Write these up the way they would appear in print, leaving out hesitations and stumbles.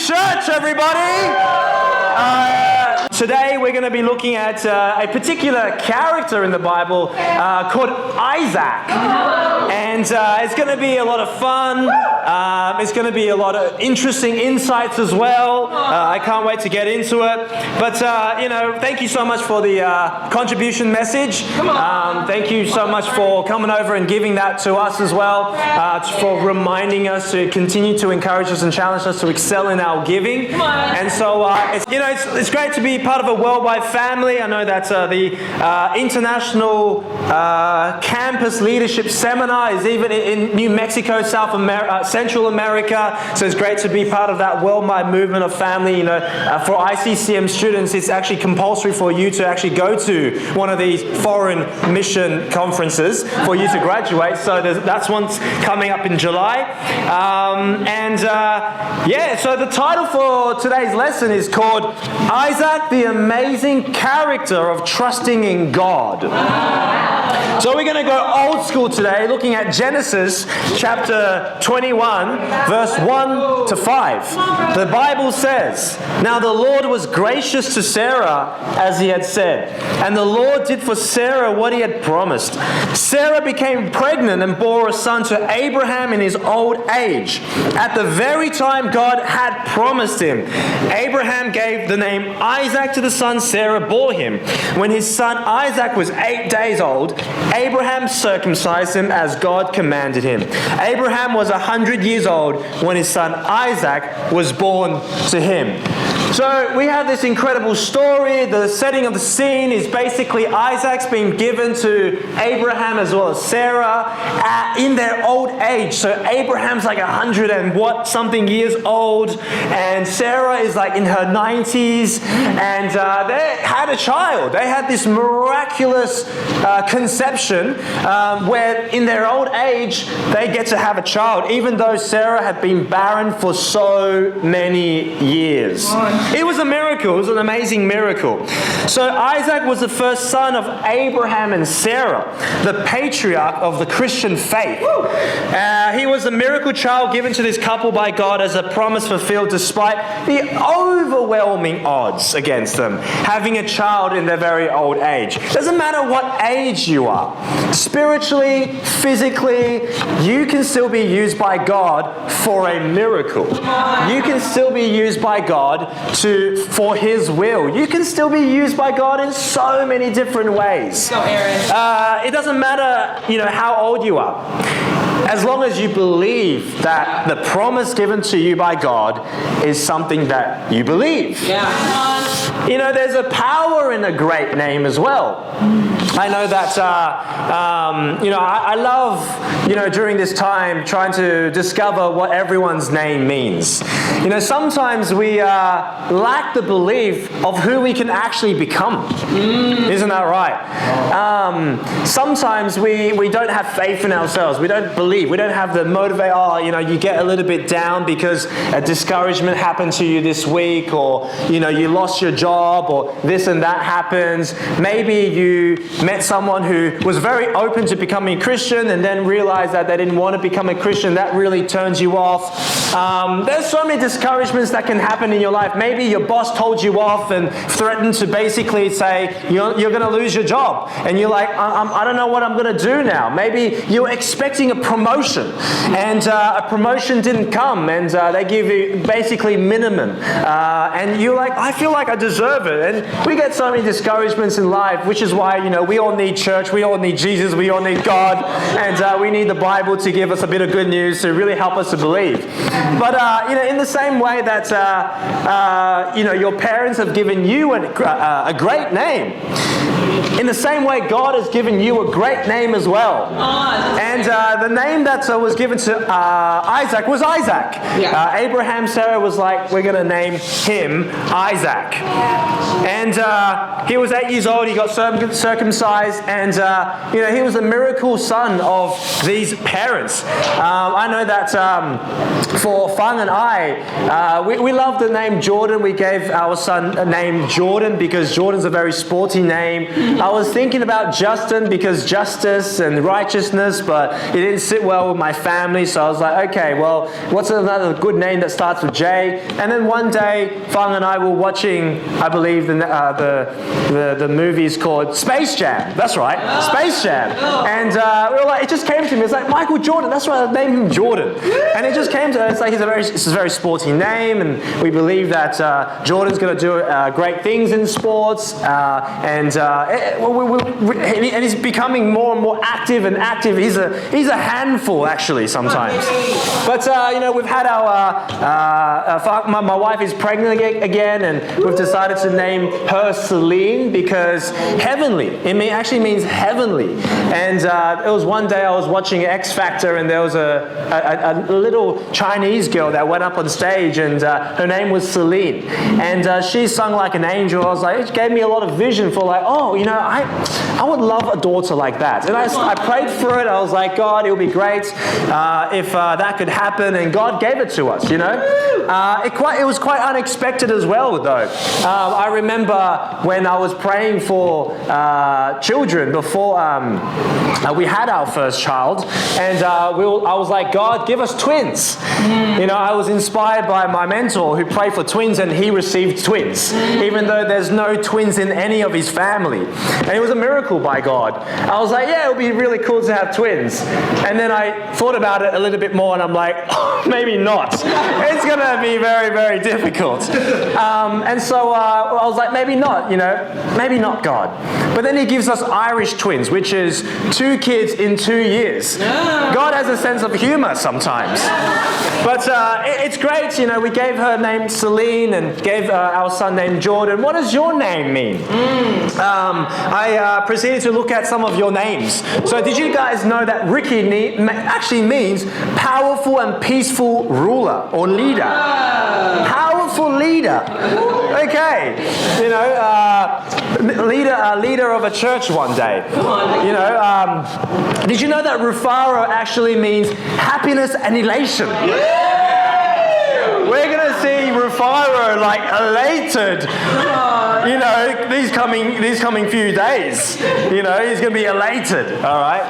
church, everybody! Today we're going to be looking at a particular character in the Bible called Isaac. And it's going to be a lot of fun. It's going to be a lot of interesting insights as well. I can't wait to get into it. But, thank you so much for the contribution message. Thank you so much for coming over and giving that to us as well, for reminding us to continue to encourage us and challenge us to excel in our giving. And so, it's great to be part of a worldwide family. I know that the International Campus Leadership Seminar is even in New Mexico, Central America. So it's great to be part of that worldwide movement of family. For ICCM students, it's actually compulsory for you to actually go to one of these foreign mission conferences for you to graduate. So that's one's coming up in July. So the title for today's lesson is called Isaac, the Amazing Character of Trusting in God. So we're going to go old school today, looking at Genesis chapter 21, verse 1 to 5. The Bible says, "Now the Lord was gracious to Sarah as he had said, and the Lord did for Sarah what he had promised. Sarah became pregnant and bore a son to Abraham in his old age, at the very time God had promised him. Abraham gave the name Isaac to the son Sarah bore him. When his son Isaac was 8 days old, Abraham circumcised him as God commanded him. Abraham was 100 years old when his son Isaac was born to him." So we have this incredible story. The setting of the scene is basically Isaac's been given to Abraham as well as Sarah in their old age. So Abraham's like 100 and something years old, and Sarah is like in her 90s, and they had a child. They had this miraculous conception where in their old age they get to have a child, even though Sarah had been barren for so many years. It was a miracle. It was an amazing miracle. So Isaac was the first son of Abraham and Sarah, the patriarch of the Christian faith. He was a miracle child given to this couple by God as a promise fulfilled despite the overwhelming odds against them, having a child in their very old age. Doesn't matter what age you are. Spiritually, physically, you can still be used by God for a miracle. You can still be used by God for His will. You can still be used by God in so many different ways. It doesn't matter, how old you are. As long as you believe that the promise given to you by God is something that you believe. There's a power in a great name as well. I know that, I love, during this time trying to discover what everyone's name means. Sometimes we lack the belief of who we can actually become. Isn't that right? Sometimes we don't have faith in ourselves. We don't believe. We don't have the motivate. You get a little bit down because a discouragement happened to you this week, or, you lost your job, or this and that happens. Maybe you met someone who was very open to becoming a Christian and then realized that they didn't want to become a Christian. That really turns you off. There's so many discouragements that can happen in your life. Maybe your boss told you off and threatened to basically say you're going to lose your job, and you're like, I don't know what I'm going to do now. Maybe you're expecting a promotion, and a promotion didn't come, and they give you basically minimum, and you're like, I feel like I deserve it. And we get so many discouragements in life, which is why we all need church, we all need Jesus, we all need God, and we need the Bible to give us a bit of good news to really help us to believe. But in the same way that your parents have given you a great name, in the same way God has given you a great name as well. And the name that was given to Isaac was Isaac. Abraham, Sarah was like, we're going to name him Isaac. And he was 8 years old. He got circumcised, and he was a miracle son of these parents. I know that for Fang and I, we love the name Jordan. We gave our son a name Jordan because Jordan's a very sporty name. I was thinking about Justin because justice and righteousness, but it didn't sit well with my family, so I was like, okay, well, what's another good name that starts with J? And then one day, Fang and I were watching, I believe, the movie's called Space Jam. That's right, Space Jam. And we were like, it just came to me. It's like Michael Jordan. That's right, I named him Jordan. And it just came to us. It's like it's a very sporty name, and we believe that Jordan's going to do great things in sports, and he's becoming more and more active and active. He's a handful actually sometimes. But we've had my wife is pregnant again, and we've decided to name her Celine because heavenly. It actually means heavenly. And it was one day I was watching X Factor, and there was a little Chinese girl that went up on stage, and her name was Celine, and she sung like an angel. I was like, it gave me a lot of vision for like, I would love a daughter like that. And I prayed for it. I was like, God, it would be great if that could happen, and God gave it to us. It was quite unexpected as well, though. I remember when I was praying for children before we had our first child, and I was like, God, give us twins. I was inspired by my mentor who prayed for twins, and he received twins, even though there's no twins in any of his family. And it was a miracle by God. I was like, yeah, it would be really cool to have twins. And then I thought about it a little bit more, and I'm like, oh, maybe not. It's going to be very, very difficult. And so I was like, maybe not, maybe not God. But then he gives us Irish twins, which is 2 kids in 2 years. God has a sense of humor sometimes. But it's great, we gave her name Celine and gave our son named Jordan. What does your name mean? I proceeded to look at some of your names. So did you guys know that Ricky actually means powerful and peaceful ruler or leader? Powerful leader. Okay. Leader of a church one day. Did you know that Rufaro actually means happiness and elation? We're going to see Rufaro like elated, these coming few days. He's going to be elated, all right?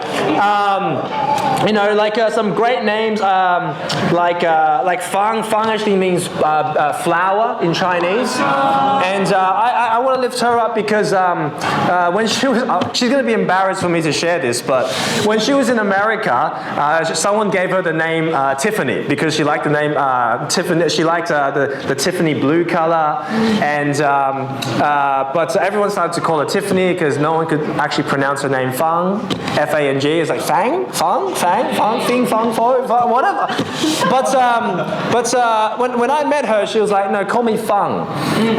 Some great names, like Fang. Fang actually means flower in Chinese. And I want to lift her up because when she was, she's going to be embarrassed for me to share this, but when she was in America, someone gave her the name Tiffany because she liked the name Tiffany. She liked the Tiffany blue color, and but everyone started to call her Tiffany because no one could actually pronounce her name Fang, F-A-N-G. It's like Fang, Fing, Fang, whatever. But when I met her, she was like, no, call me Fang.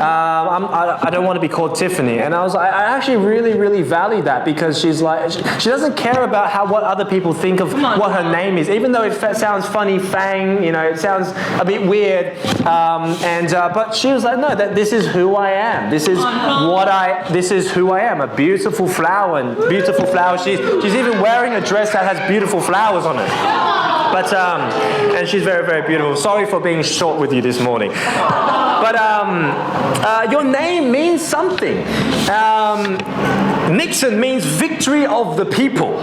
I don't want to be called Tiffany. And I was like, I actually really, really value that because she's like, she doesn't care about what other people think of what her name is, even though it sounds funny, Fang. It sounds a bit weird. But she was like, no, this is who I am. This is who I am. A beautiful flower, and beautiful flower. She's even wearing a dress that has beautiful flowers on it. But and she's very, very beautiful. Sorry for being short with you this morning. But your name means something. Nixon means victory of the people.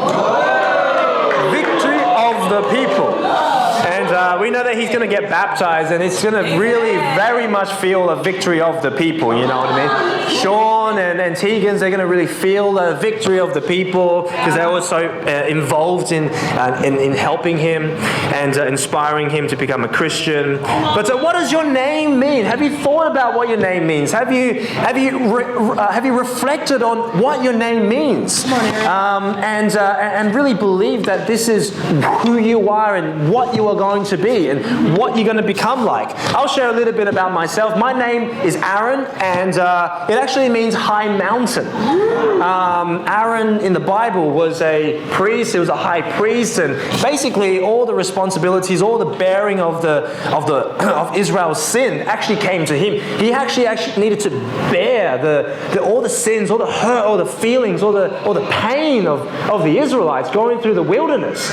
Victory of the people. And we know that he's going to get baptized, and it's going to really very much feel a victory of the people, you know what I mean? Sean and Tegan's, they're going to really feel the victory of the people because they're also involved in helping him and inspiring him to become a Christian. But so what does your name mean? Have you thought about what your name means? Have you reflected on what your name means? And really believe that this is who you are and what you are going to be and what you're going to become like. I'll share a little bit about myself. My name is Aaron, and it actually means high mountain. Aaron in the Bible was a priest. He was a high priest, and basically all the responsibilities, all the bearing of Israel's sin actually came to him. He actually needed to bear all the sins, all the hurt, all the feelings, all the pain of the Israelites going through the wilderness.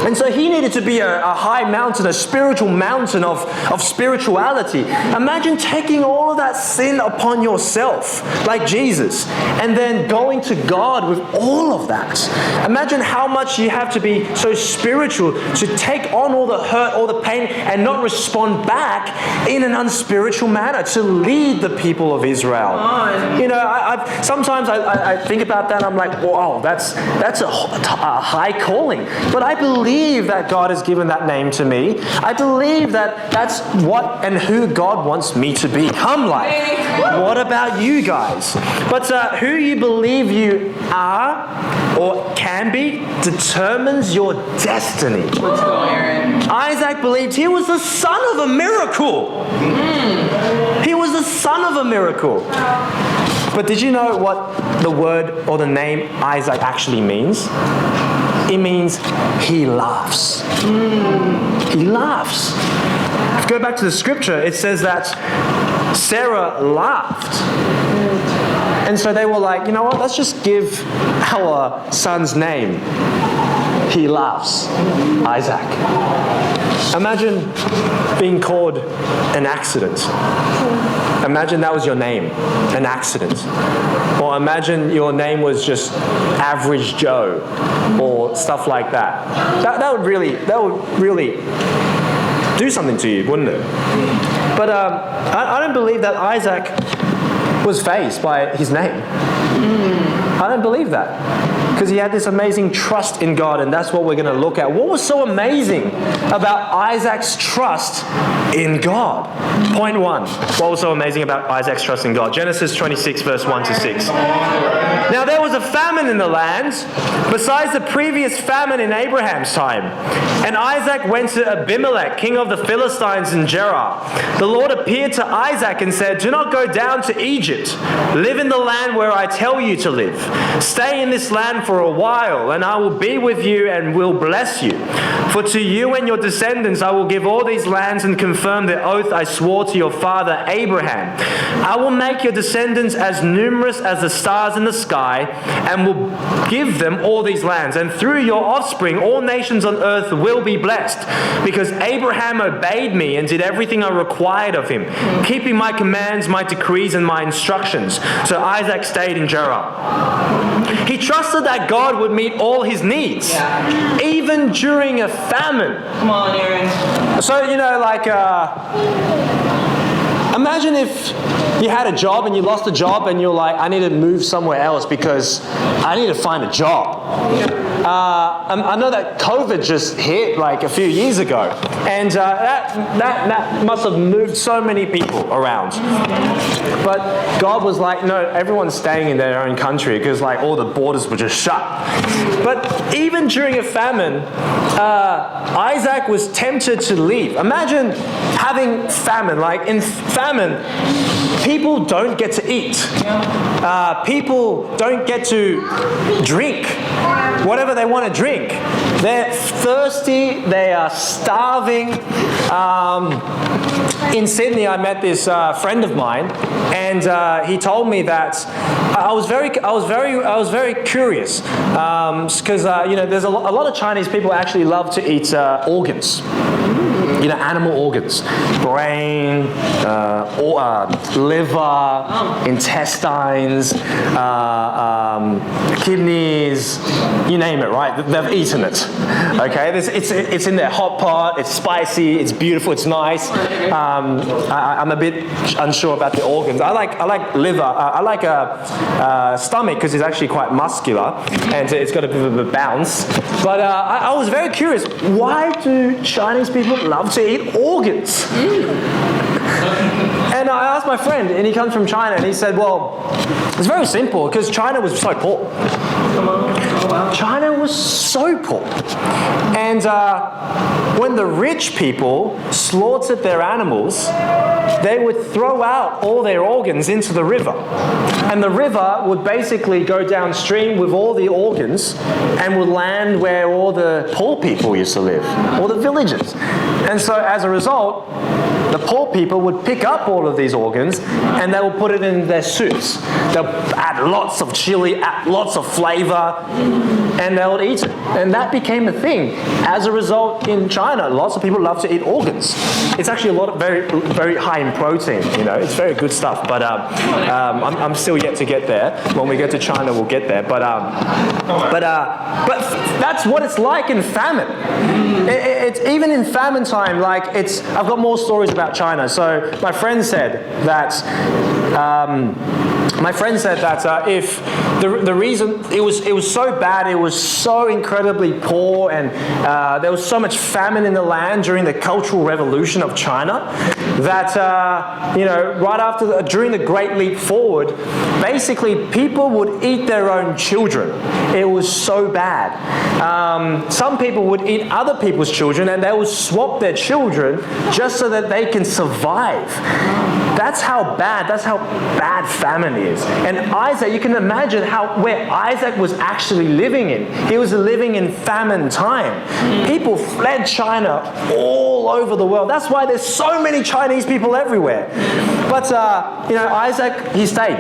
And so he needed to be a high mountain, a spiritual mountain of spirituality. Imagine taking all of that sin upon yourself, like Jesus, and then going to God with all of that. Imagine how much you have to be so spiritual to take on all the hurt, all the pain, and not respond back in an unspiritual manner, to lead the people of Israel. You know, sometimes I think about that, and I'm like, wow, that's a high calling. But I believe that God has given that name to me. I believe that that's what and who God wants me to become like. What about you guys? But who you believe you are or can be determines your destiny. Let's go, Aaron. Isaac believed he was the son of a miracle. He was the son of a miracle. But did you know what the word or the name Isaac actually means? It means he laughs. He laughs. If you go back to the scripture, it says that Sarah laughed. And so they were like, you know what, let's just give our son's name. He laughs. Isaac. Imagine being called an accident. Imagine that was your name, an accident. Or imagine your name was just Average Joe or stuff like that. That would really do something to you, wouldn't it? But I don't believe that Isaac was fazed by his name. I don't believe that. Because he had this amazing trust in God, and that's what we're going to look at. What was so amazing about Isaac's trust in God? Point one. What was so amazing about Isaac's trust in God? Genesis 26, verse 1 to 6. Now there was a famine in the land, besides the previous famine in Abraham's time. And Isaac went to Abimelech, king of the Philistines in Gerar. The Lord appeared to Isaac and said, "Do not go down to Egypt. Live in the land where I tell you to live. Stay in this land for a while, and I will be with you and will bless you. For to you and your descendants I will give all these lands and confirm the oath I swore to your father Abraham. I will make your descendants as numerous as the stars in the sky, and will give them all these lands. And through your offspring all nations on earth will be blessed, because Abraham obeyed me and did everything I required of him, keeping my commands, my decrees, and my instructions." So Isaac stayed in Gerar. He trusted that God would meet all his needs, even during a famine. Come on, Aaron. So, you know, like, imagine if you had a job and you lost a job and you're like, I need to move somewhere else because I need to find a job. I know that COVID just hit like a few years ago, and that must have moved so many people around. But God was like, no, everyone's staying in their own country because like all the borders were just shut. But even during a famine, Isaac was tempted to leave. Imagine having famine. Like in famine, people don't get to eat. People don't get to drink whatever they want to drink. They're thirsty. They are starving. In Sydney, I met this friend of mine, and he told me that I was very curious because you know, there's a lot of Chinese people actually love to eat organs. You know, animal organs, brain, liver, intestines, kidneys, you name it, right? They've eaten it. Okay, it's in their hot pot. It's spicy. It's beautiful. It's nice. I'm a bit unsure about the organs. I like liver. I like stomach because it's actually quite muscular and it's got a bit of a bounce. But I was very curious. Why do Chinese people love to eat organs? And I asked my friend, and he comes from China, and he said, well, it's very simple, because China was so poor. China was so poor. And when the rich people slaughtered their animals, they would throw out all their organs into the river. And the river would basically go downstream with all the organs and would land where all the poor people used to live, all the villagers. And so as a result, the poor people would pick up all of these organs and they would put it in their soups. They'll add lots of chili, add lots of flavor, and they would eat it. And that became a thing. As a result, in China, China, lots of people love to eat organs. It's actually a lot of very, very high in protein. It's very good stuff. But I'm still yet to get there. When we get to China, we'll get there. But that's what it's like in famine. It's even in famine time. I've got more stories about China. So my friend said that. If the reason it was so bad, it was so incredibly poor, and there was so much famine in the land during the Cultural Revolution of China, that right after during the Great Leap Forward, basically people would eat their own children. It was so bad. Some people would eat other people's children, and they would swap their children just so that they can survive. That's how bad famine is. And Isaac, you can imagine where Isaac was actually living in. He was living in famine time. People fled China all over the world. That's why there's so many Chinese people everywhere. But Isaac, he stayed.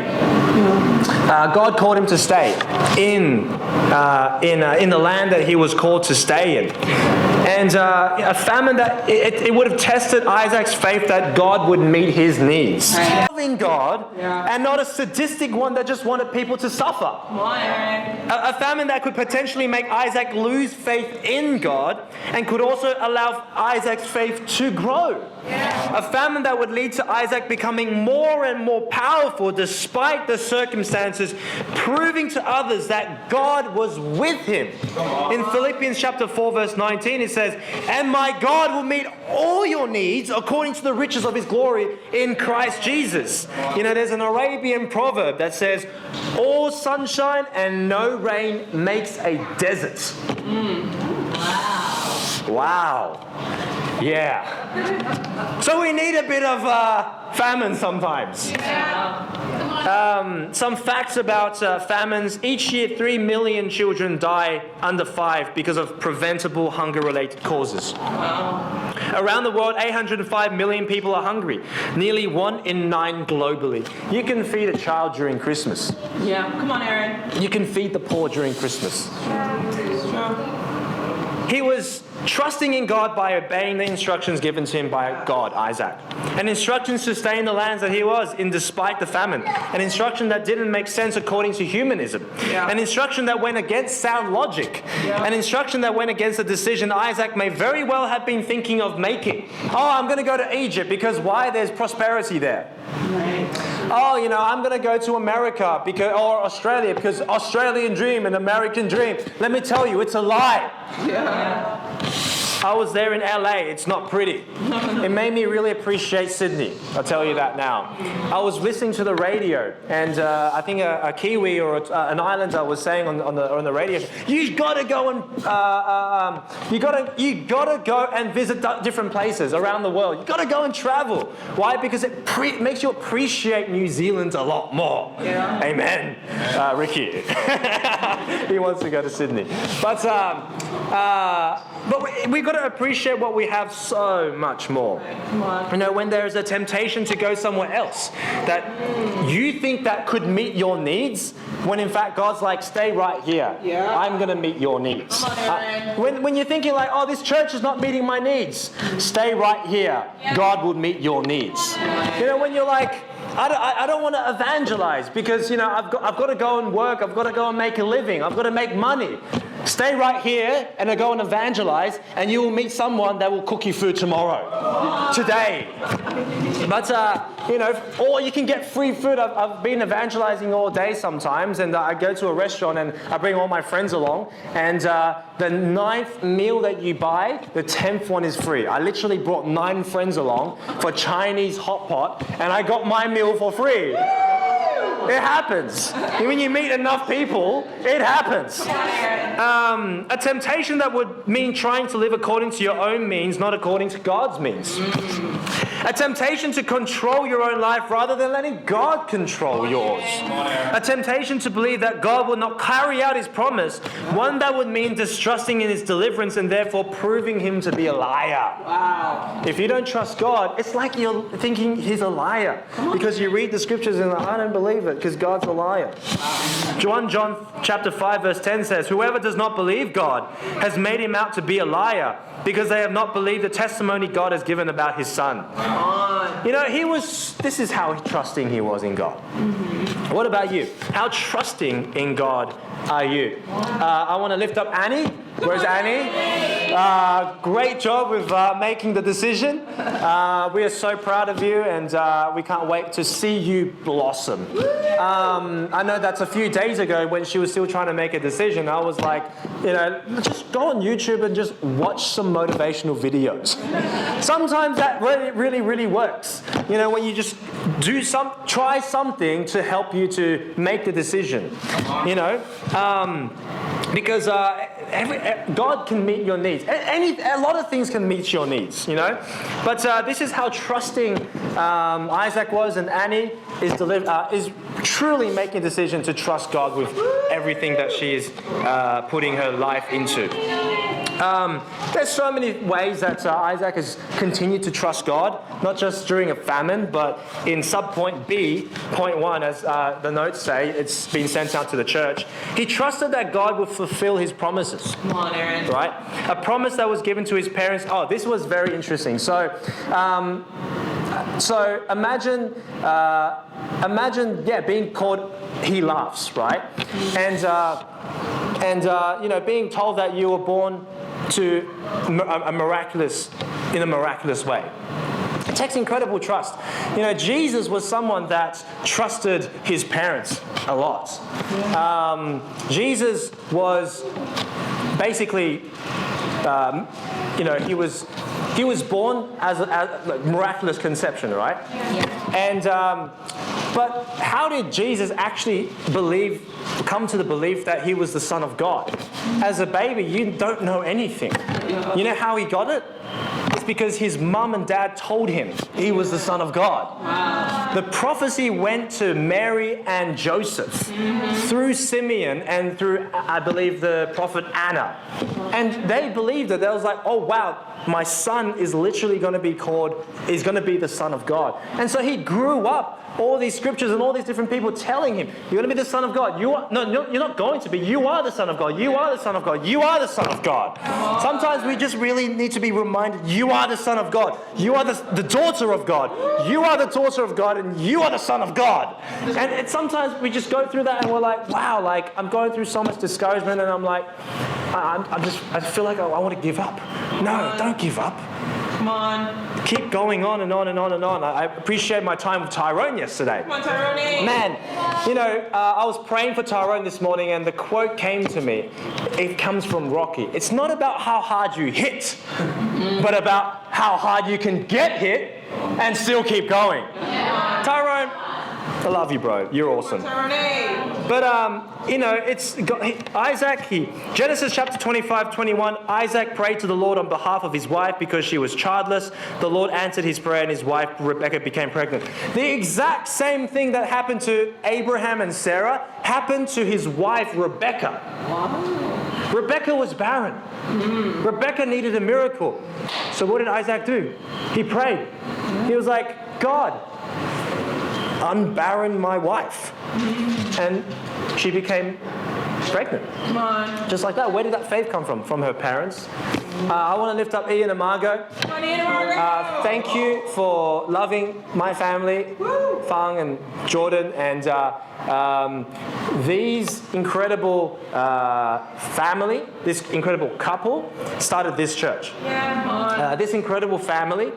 God called him to stay in the land that he was called to stay in. And a famine that it would have tested Isaac's faith that God would meet his needs. Loving God, and not a sadistic one that just wanted people to suffer. A famine that could potentially make Isaac lose faith in God, and could also allow Isaac's faith to grow. A famine that would lead to Isaac becoming more and more powerful despite the circumstances, proving to others that God was with him. In Philippians chapter 4 verse 19 it says, "And my God will meet all your needs according to the riches of his glory in Christ Jesus." There's an Arabian proverb that says, "All sunshine and no rain makes a desert." Wow. Yeah. So we need a bit of famine sometimes. Some facts about famines. Each year, 3 million children die under 5 because of preventable hunger-related causes. Around the world, 805 million people are hungry. Nearly 1 in 9 globally. You can feed a child during Christmas. Yeah, come on, Aaron. You can feed the poor during Christmas. He was trusting in God by obeying the instructions given to him by God, Isaac. And instructions to stay in the lands that he was in despite the famine. An instruction that didn't make sense according to humanism. An instruction that went against sound logic. An instruction that went against a decision Isaac may very well have been thinking of making. Oh, I'm going to go to Egypt because why? There's prosperity there. Oh, I'm going to go to America or Australia because Australian dream and American dream. Let me tell you, it's a lie. I was there in LA. It's not pretty. It made me really appreciate Sydney. I'll tell you that now. I was listening to the radio, and I think a Kiwi or an Islander was saying on the radio, you got to go and you gotta go and visit different places around the world. You got to go and travel. Why? Because it makes you appreciate New Zealand a lot more. Yeah. Amen. Ricky, he wants to go to Sydney, but we've got to appreciate what we have so much more. When there is a temptation to go somewhere else that you think that could meet your needs, when in fact God's like, stay right here. I'm going to meet your needs. When you're thinking like, oh, this church is not meeting my needs, stay right here. God will meet your needs. When you're like, I don't want to evangelize because I've got to go and work, I've got to go and make a living, I've got to make money. Stay right here and go and evangelize, and you will meet someone that will cook you food tomorrow, today. But or you can get free food. I've been evangelizing all day sometimes, and I go to a restaurant and I bring all my friends along, and the 9th meal that you buy, the 10th one is free. I literally brought 9 friends along for Chinese hot pot, and I got my meal for free. It happens. When you meet enough people, it happens. A temptation that would mean trying to live according to your own means, not according to God's means. A temptation to control your own life rather than letting God control yours. A temptation to believe that God will not carry out his promise. One that would mean distrusting in his deliverance and therefore proving him to be a liar. Wow. If you don't trust God, it's like you're thinking he's a liar. Because you read the scriptures and I don't believe it because God's a liar. John chapter 5 verse 10 says, whoever does not believe God has made him out to be a liar because they have not believed the testimony God has given about his son. You know, this is how trusting he was in God. What about you? How trusting in God are you? I want to lift up Annie. Where's Annie? Great job with making the decision. We are so proud of you and we can't wait to see you blossom. I know that's a few days ago when she was still trying to make a decision. I was like, you know, just go on YouTube and just watch some motivational videos. Sometimes that really works. You know, when you just try something to help you to make the decision. You know, because God can meet your needs. A lot of things can meet your needs, you know. But this is how trusting Isaac was, and Annie is truly making a decision to trust God with everything that she is putting her life into. There's so many ways that Isaac has continued to trust God, not just during a famine, but in subpoint B, point 1, as the notes say, it's been sent out to the church. He trusted that God would fulfill his promises. Come on, Aaron. Right? A promise that was given to his parents. Oh, this was very interesting. So imagine, being called he laughs, right? And you know, being told that you were born to a miraculous way. It takes incredible trust. You know, Jesus was someone that trusted his parents a lot. Jesus was basically, you know, he was born as a miraculous conception, right? Yeah. And but how did Jesus actually come to the belief that he was the Son of God? As a baby, you don't know anything. You know how he got it? It's because his mum and dad told him he was the Son of God. Wow. The prophecy went to Mary and Joseph through Simeon and through, I believe, the prophet Anna. And they believed it. They was like, oh wow, my son is literally going to be he's going to be the Son of God. And so he grew up, all these scriptures and all these different people telling him, you're going to be the Son of God. You're not going to be. You are the Son of God. You are the Son of God. You are the Son of God. Sometimes we just really need to be reminded, you are the Son of God. You are the daughter of God. You are the daughter of God and you are the Son of God. And sometimes we just go through that and we're like, wow, like I'm going through so much discouragement and I'm like, I feel like I want to give up. No, don't give up. Come on. Keep going on and on and on and on. I appreciate my time with Tyrone yesterday. Come on, Tyrone. Man, you know, I was praying for Tyrone this morning and the quote came to me. It comes from Rocky. It's not about how hard you hit, but about how hard you can get hit and still keep going. Yeah. Tyrone, I love you, bro. You're awesome. But, you know, it's Isaac, Genesis chapter 25:21, Isaac prayed to the Lord on behalf of his wife because she was childless. The Lord answered his prayer and his wife, Rebecca, became pregnant. The exact same thing that happened to Abraham and Sarah happened to his wife, Rebecca. Wow. Rebecca was barren. Rebecca needed a miracle. So what did Isaac do? He prayed. He was like, God, unbarren my wife. And she became pregnant. Come on. Just like that. Where did that faith come from? From her parents. I want to lift up Ian and Margot. Come on, Ian and Margot. Thank you for loving my family, Fang and Jordan, and these incredible family, this incredible couple started this church. Yeah. This incredible family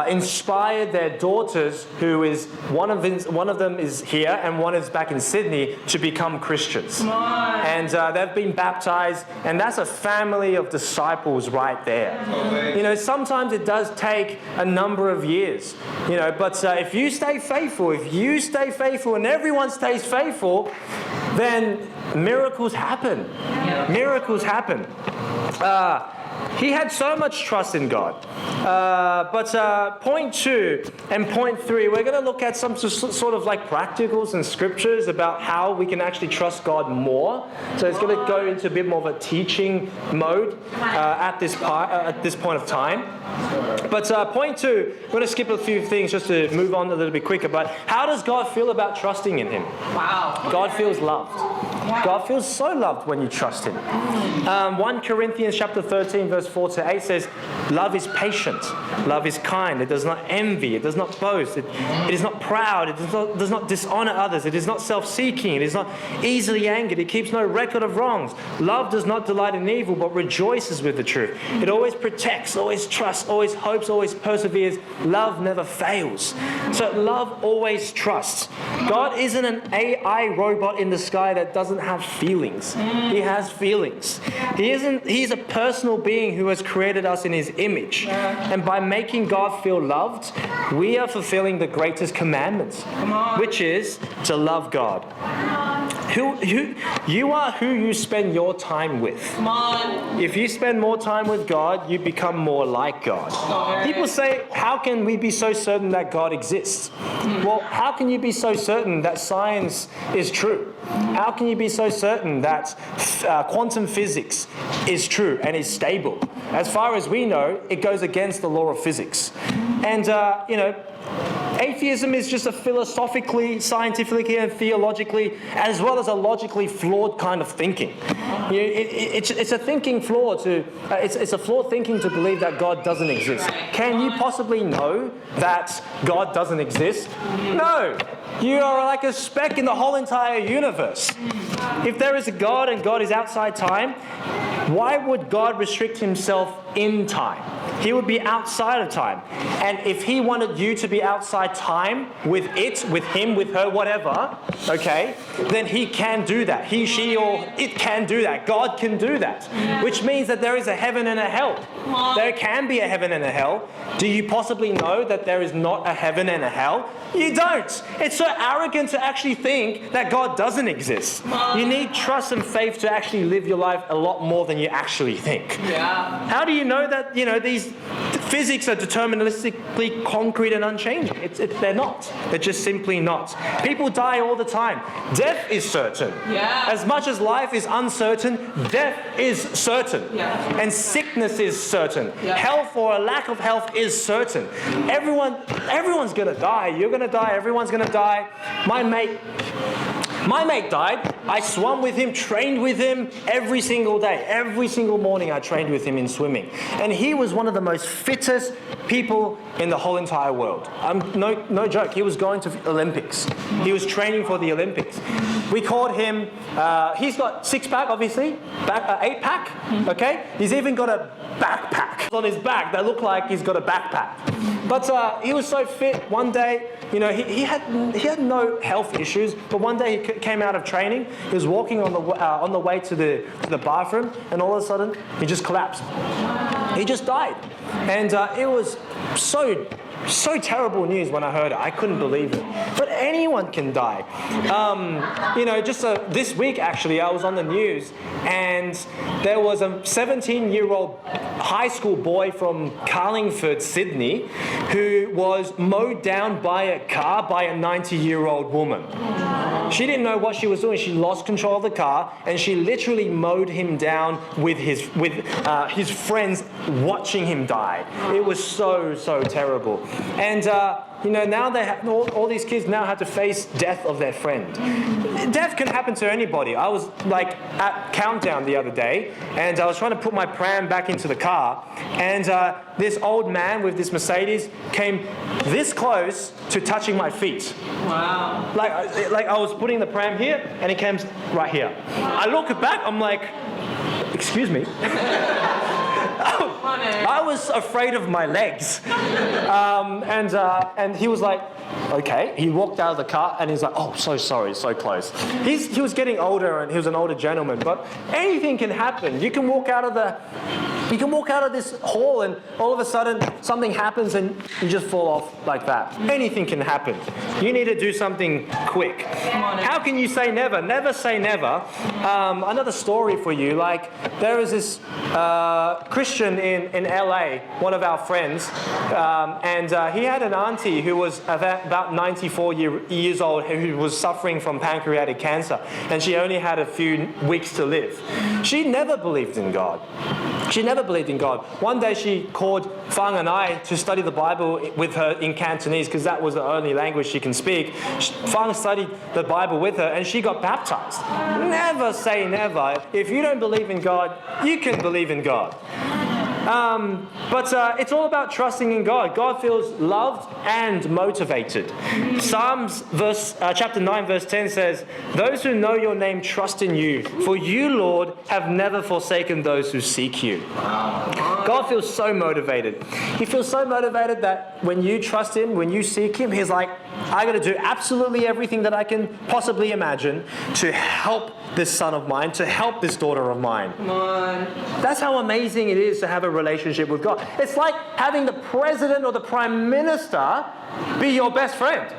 inspired their daughters, who is one of them is here and one is back in Sydney, to become Christians. Come on. And they've been baptized, and that's a family of disciples right there. You know, sometimes it does take a number of years, you know, but if you stay faithful, and everyone stays faithful, then miracles happen. Miracles happen. He had so much trust in God. But point 2 and point 3, we're going to look at some sort of like practicals and scriptures about how we can actually trust God more. So it's going to go into a bit more of a teaching mode at this point of time. But point 2, we're going to skip a few things just to move on a little bit quicker. But how does God feel about trusting in Him? Wow. God feels loved. God feels so loved when you trust Him. 1 Corinthians chapter 13 verse 4 to 8 says, love is patient, love is kind, it does not envy, it does not boast, it is not proud, it does not dishonor others, it is not self-seeking, it is not easily angered, it keeps no record of wrongs. Love does not delight in evil, but rejoices with the truth. It always protects, always trusts, always hopes, always perseveres. Love never fails. So love always trusts. God isn't an AI robot in the sky that doesn't have feelings. He has feelings. He's a personal being who has created us in His image. And by making God feel loved, we are fulfilling the greatest commandment, which is to love God. You are who you spend your time with. Come on. If you spend more time with God, you become more like God. People say, how can we be so certain that God exists? Well, how can you be so certain that science is true? How can you be so certain that quantum physics is true and is stable? As far as we know, it goes against the law of physics. And, atheism is just a philosophically, scientifically, and theologically, as well as a logically flawed kind of thinking. It's a thinking flaw it's a flawed thinking to believe that God doesn't exist. Can you possibly know that God doesn't exist? No. You are like a speck in the whole entire universe. If there is a God and God is outside time, why would God restrict Himself in time? He would be outside of time. And if He wanted you to be outside time with it, with him, with her, whatever, okay, then He can do that. He, she, or it can do that. God can do that. Which means that there is a heaven and a hell. There can be a heaven and a hell. Do you possibly know that there is not a heaven and a hell? You don't. It's so arrogant to actually think that God doesn't exist. You need trust and faith to actually live your life a lot more than you actually think. Yeah. How do you know that, these physics are deterministically concrete and unchanging? They're not. They're just simply not. People die all the time. Death is certain. Yeah. As much as life is uncertain, death is certain. Yeah. And sickness is certain. Yeah. Health or a lack of health is certain. Everyone's going to die. You're going to die. Everyone's going to die. My mate died. I swam with him, trained with him every single day. Every single morning I trained with him in swimming. And he was one of the most fittest people in the whole entire world. No joke. He was going to the Olympics. He was training for the Olympics. We called him, he's got six-pack, obviously, eight-pack, okay? He's even got a backpack on his back that looked like he's got a backpack. But he was so fit. One day, he had no health issues, but one day he came out of training. He was walking on the way to the bathroom, and all of a sudden he just collapsed. He just died, and it was so terrible news when I heard it. I couldn't believe it. But anyone can die. This week actually, I was on the news, and there was a 17-year-old high school boy from Carlingford, Sydney, who was mowed down by a car by a 90-year-old woman. She didn't know what she was doing. She lost control of the car, and she literally mowed him down with his friends watching him die. It was so terrible. And now they have, all these kids now have to face death of their friend. Death can happen to anybody. I was at Countdown the other day, and I was trying to put my pram back into the car, and this old man with this Mercedes came this close to touching my feet. Wow. Like I was putting the pram here, and he came right here. I look back, I'm like, excuse me. Funny. I was afraid of my legs. And he was like, Okay. He walked out of the car and he's like, oh, so sorry, so close. He was getting older and he was an older gentleman, but anything can happen. You can walk out of this hall and all of a sudden something happens and you just fall off like that. Anything can happen. You need to do something quick. How can you say never? Never say never. Another story for you. Like there was this Christian in LA, one of our friends, and he had an auntie who was about 94 years old who was suffering from pancreatic cancer, and she only had a few weeks to live. She never believed in God. She never believed in God. One day she called Fang and I to study the Bible with her in Cantonese because that was the only language she can speak. Fang studied the Bible with her and she got baptized. Never say never. If you don't believe in God, you can believe in God. But it's all about trusting in God. God feels loved and motivated. Psalms chapter 9 verse 10 says, those who know your name trust in you, for you, Lord, have never forsaken those who seek you. God feels so motivated. He feels so motivated that when you trust Him, when you seek Him, He's like, I got to do absolutely everything that I can possibly imagine to help this son of mine, to help this daughter of mine. Come on. That's how amazing it is to have a relationship with God. It's like having the president or the prime minister be your best friend.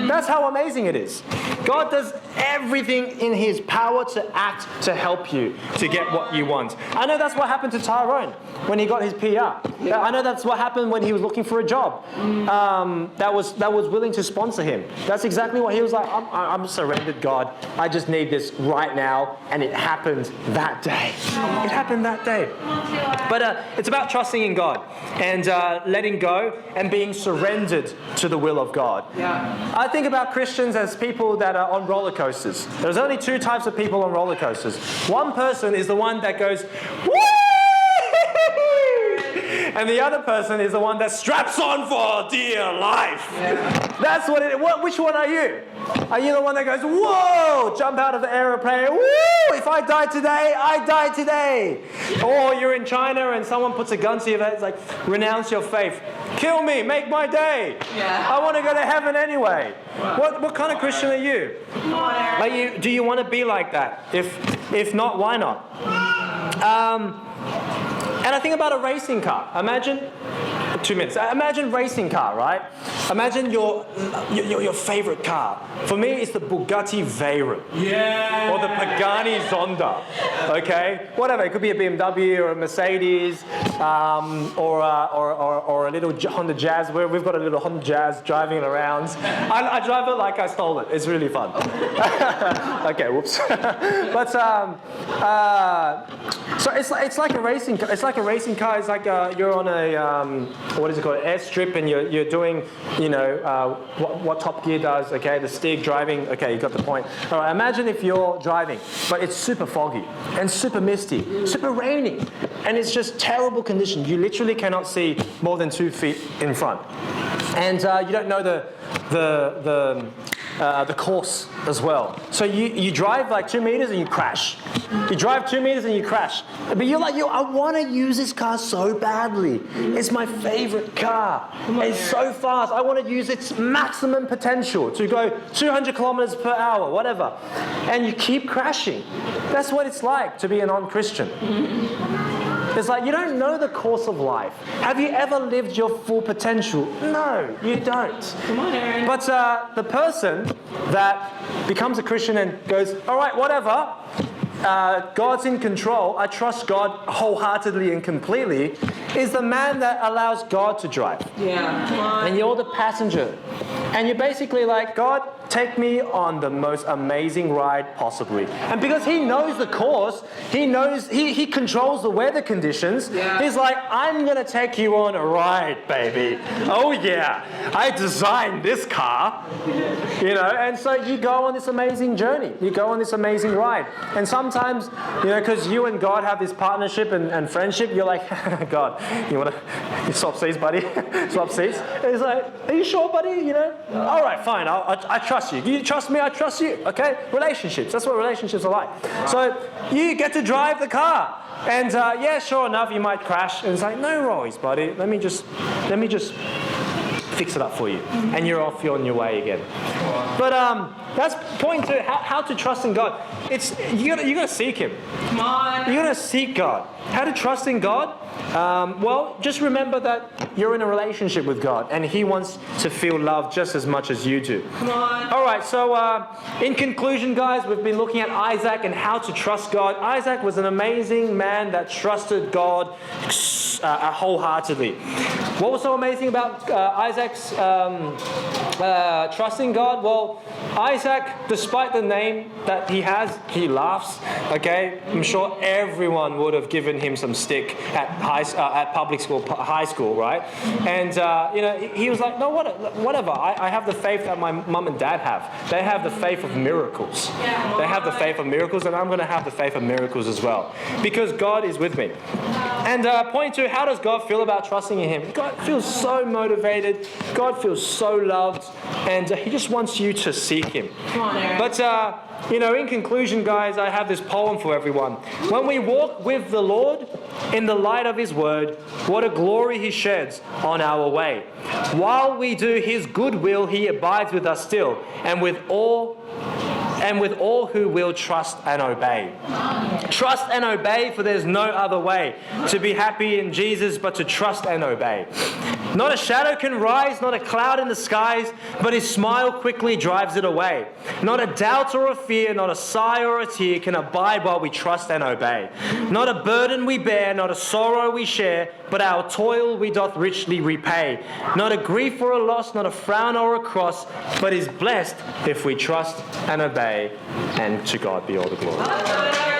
That's how amazing it is. God does everything in His power to act to help you to get what you want. I know that's what happened to Tyrone when he got his PR. I know that's what happened when he was looking for a job that was willing to sponsor him. That's exactly what he was like. I'm surrendered, God. I just need this right now. And it happened that day. It happened that day. But it's about trusting in God and letting go and being surrendered to the will of God. Yeah. I think about Christians as people that are on roller coasters. There's only two types of people on roller coasters. One person is the one that goes, woo! And the other person is the one that straps on for dear life. Yeah. That's what it is. Which one are you? Are you the one that goes, whoa, jump out of the aeroplane, woo, if I die today, I die today? Or you're in China and someone puts a gun to your head, it's like, renounce your faith. Kill me, make my day. Yeah. I want to go to heaven anyway. Wow. What kind of Christian are you? Do you want to be like that? If not, why not? And I think about a racing car. Imagine 2 minutes. Imagine racing car, right? Imagine your favorite car. For me, it's the Bugatti Veyron. Yeah. Or the Pagani Zonda. Okay? Whatever. It could be a BMW or a Mercedes or a little Honda Jazz. We've got a little Honda Jazz driving it around. I drive it like I stole it. It's really fun. Okay, whoops. But so it's like a racing car. It's like a racing car. It's like you're on a what is it called? Airstrip, and you're doing, what Top Gear does. Okay, the stick driving. Okay, you got the point. All right. Imagine if you're driving, but it's super foggy and super misty, super rainy, and it's just terrible condition. You literally cannot see more than 2 feet in front, and you don't know the course as well. So you drive like 2 meters and you crash. You drive 2 meters and you crash. But you're like, I want to use this car so badly. It's my favorite car. It's so fast. I want to use its maximum potential to go 200 kilometers per hour, whatever. And you keep crashing. That's what it's like to be a non-Christian. It's like you don't know the course of life. Have you ever lived your full potential? No, you don't. Come on, Aaron. But the person that becomes a Christian and goes, all right, whatever, God's in control, I trust God wholeheartedly and completely, is the man that allows God to drive. Yeah, come on. And you're the passenger. And you're basically like, God, take me on the most amazing ride possibly. And because He knows the course, He knows, He controls the weather conditions, yeah. He's like, I'm going to take you on a ride, baby. Oh yeah, I designed this car. And so you go on this amazing journey. You go on this amazing ride. And sometimes, because you and God have this partnership and friendship, you're like, God, you want to swap seats, buddy? Swap seats? And he's like, are you sure, buddy? All right, fine, I trust you. You trust me, I trust you. Okay? Relationships, that's what relationships are like. So you get to drive the car. And sure enough, you might crash. And it's like, no worries, buddy. Let me just fix it up for you. And you're on your way again. But that's point 2, how to trust in God. It's you gotta seek Him. Come on. You're going to seek God. How to trust in God? Well, just remember that you're in a relationship with God and He wants to feel loved just as much as you do. Come on. All right, so in conclusion, guys, we've been looking at Isaac and how to trust God. Isaac was an amazing man that trusted God wholeheartedly. What was so amazing about Isaac's trusting God? Well, Isaac, despite the name that he has, he laughs. Okay, I'm sure everyone would have given him some stick at public school, high school, right? And he was like, no, whatever. I have the faith that my mum and dad have. They have the faith of miracles. They have the faith of miracles, and I'm going to have the faith of miracles as well, because God is with me. And point 2, how does God feel about trusting in Him? God feels so motivated. God feels so loved, and He just wants you to seek Him. Come on, Aaron. But in conclusion, guys, I have this poem for everyone. When we walk with the Lord in the light of His word, what a glory He sheds on our way. While we do His good will, He abides with us still, and with all who will trust and obey. Trust and obey, for there's no other way to be happy in Jesus but to trust and obey. Not a shadow can rise, not a cloud in the skies, but His smile quickly drives it away. Not a doubt or a fear, not a sigh or a tear can abide while we trust and obey. Not a burden we bear, not a sorrow we share, but our toil we doth richly repay. Not a grief or a loss, not a frown or a cross, but is blessed if we trust and obey. And to God be all the glory.